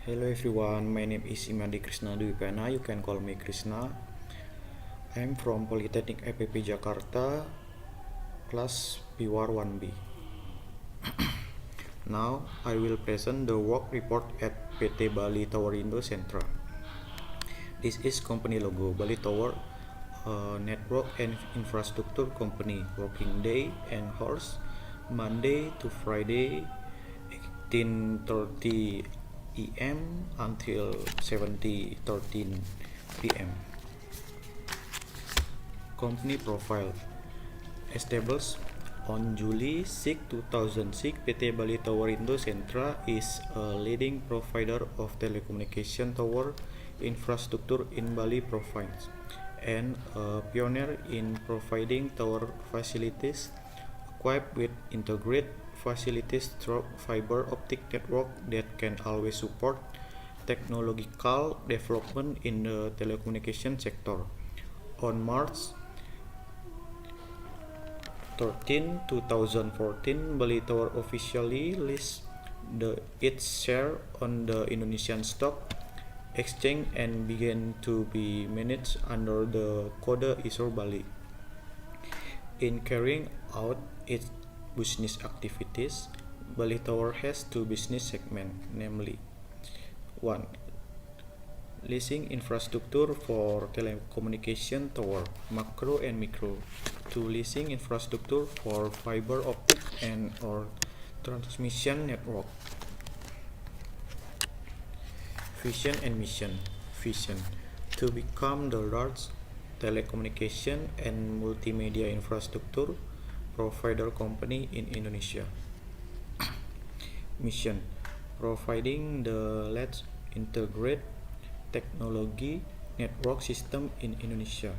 Hello everyone, my name is Imadi Krishna Dwipena. You can call me Krishna. I'm from Polytechnic IPP Jakarta, class PWAR 1B. Now I will present the work report at PT Bali Tower Indo Sentra. This is company logo Bali Tower, a network and infrastructure company, working day and hours, Monday to Friday, 18:30 AM until 17:13 PM. Company profile established on July 6, 2006, PT Bali Tower Indo Sentra is a leading provider of telecommunication tower infrastructure in Bali province and a pioneer in providing tower facilities equipped with integrated facilities through fiber optic network that can always support technological development in the telecommunication sector. On March 13, 2014, Bali Tower officially lists its share on the Indonesian Stock Exchange and began to be managed under the Kode Isor Bali. In carrying out its business activities, Bali Tower has two business segments, namely 1. Leasing infrastructure for telecommunication tower, macro and micro. 2. Leasing infrastructure for fiber optic and or transmission network. Vision and mission. Vision: to become the largest telecommunication and multimedia infrastructure provider company in Indonesia. Mission: providing the largest integrated technology network system in Indonesia.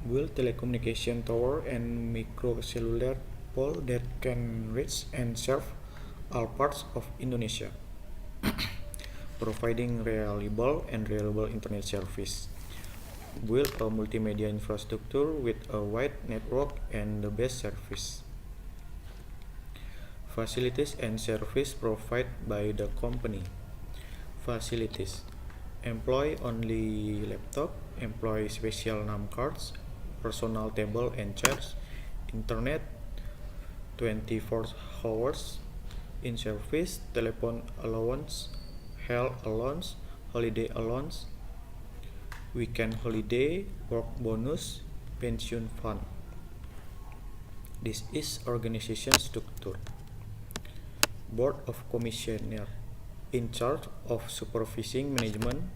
Build telecommunication tower and microcellular pole that can reach and serve all parts of Indonesia. Providing reliable and reliable internet service. Build a multimedia infrastructure with a wide network and the best service. Facilities and service provided by the company. Facilities: employ only laptop, employ special name cards, personal table and chairs, internet 24 hours in service, telephone allowance, health allowance, holiday allowance, weekend holiday, work bonus, pension fund. This is organization structure. Board of Commissioner in charge of supervising management.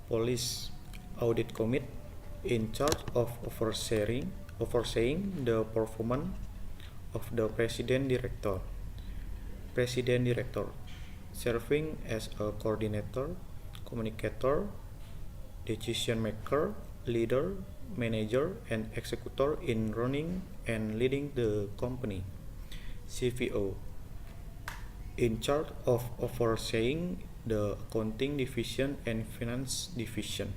Police Audit Committee in charge of overseeing the performance of the President Director. President Director serving as a coordinator, communicator, decision maker, leader, manager, and executor in running and leading the company. CFO in charge of overseeing the accounting division and finance division.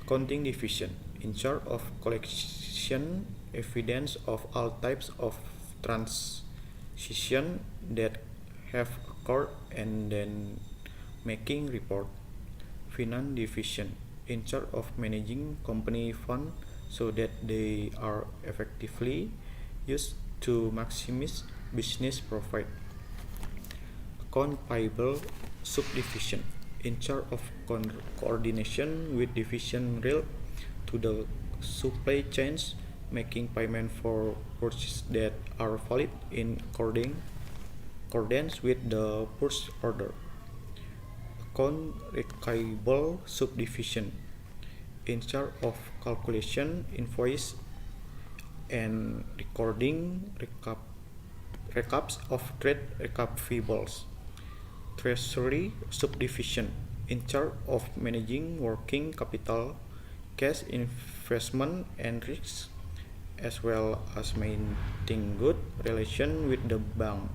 Accounting division in charge of collection evidence of all types of transaction that have occurred and then making report. Finance division in charge of managing company fund so that they are effectively used to maximize business profit. Account payable subdivision in charge of coordination with division related to the supply chains, making payment for purchases that are valid in accordance with the purchase order. Account receivable subdivision in charge of calculation, invoice, and recording recaps of trade receivables. Treasury subdivision in charge of managing working capital, cash investment and risks, as well as maintaining good relation with the bank.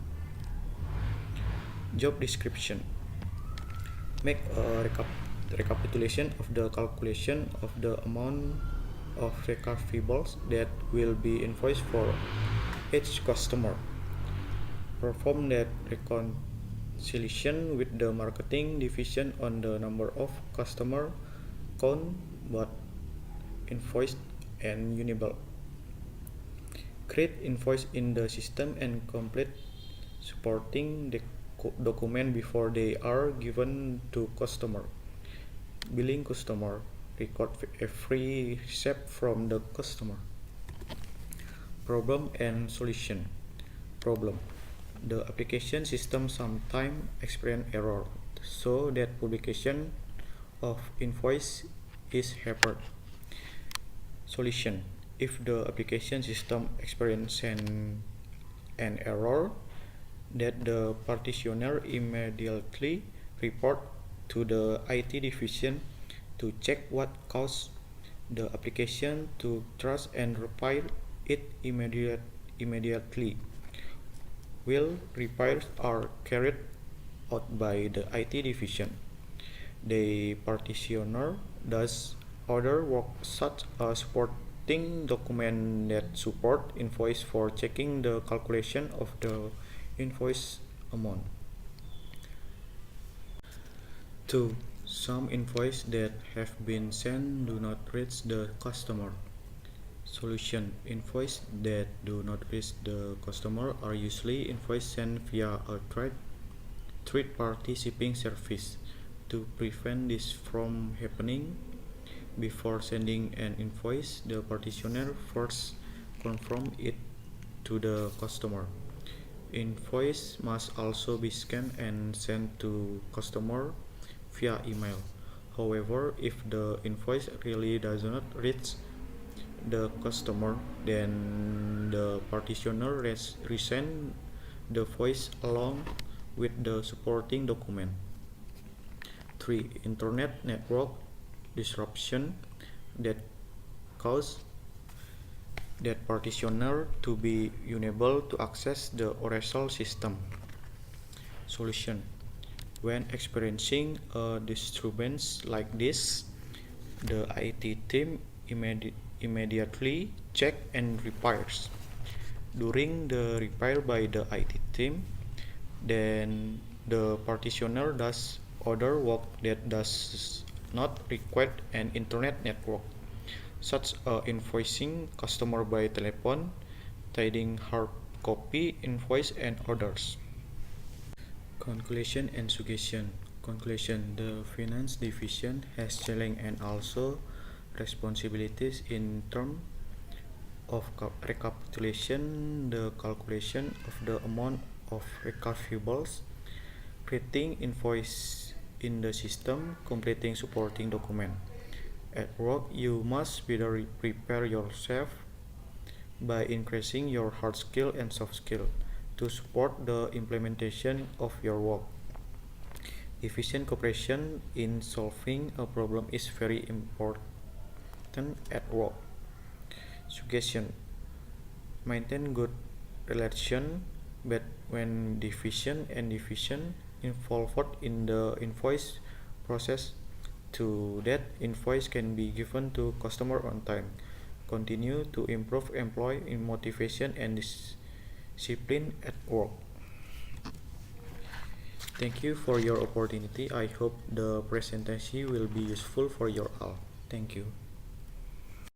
Job description: make a recapitulation of the calculation of the amount of receivables that will be invoiced for each customer. Perform that Solution with the marketing division on the number of customer count both invoiced and unable. Create invoice in the system and complete supporting the document before they are given to customer. Billing customer. Record every step from the customer. Problem and solution. Problem. The application system sometimes experience error, so that publication of invoice is hampered. Solution. If the application system experiences an error, that the practitioner immediately report to the IT division to check what caused the application to trust and repair it immediately. While repairs are carried out by the IT division, the practitioner does other work such as supporting document that support invoice for checking the calculation of the invoice amount. 2. Some invoices that have been sent do not reach the customer. Solution. Invoices that do not reach the customer are usually invoices sent via a third-party shipping service. To prevent this from happening, before sending an invoice, the practitioner first confirms it to the customer. Invoice must also be scanned and sent to customer via email. However, if the invoice really does not reach the customer, then the practitioner resend the invoice along with the supporting document. 3. Internet network disruption that cause that practitioner to be unable to access the Oracle system. Solution. When experiencing a disturbance like this, the IT team immediately check and repairs. During the repair by the IT team, then the practitioner does other work that does not require an internet network, such as invoicing customer by telephone, tying hard copy invoice, and others. Conclusion and suggestion. Conclusion. The finance division has challenges and also responsibilities in terms of recapitulation, the calculation of the amount of receivables, creating invoice in the system, completing supporting document. At work, you must better prepare yourself by increasing your hard skill and soft skill to support the implementation of your work. Efficient cooperation in solving a problem is very important at work. Suggestion. Maintain good relation between division and division involved in the invoice process so that invoice can be given to customer on time. Continue to improve employee motivation and discipline at work. Thank you for your opportunity. I hope the presentation will be useful for you all. Thank you.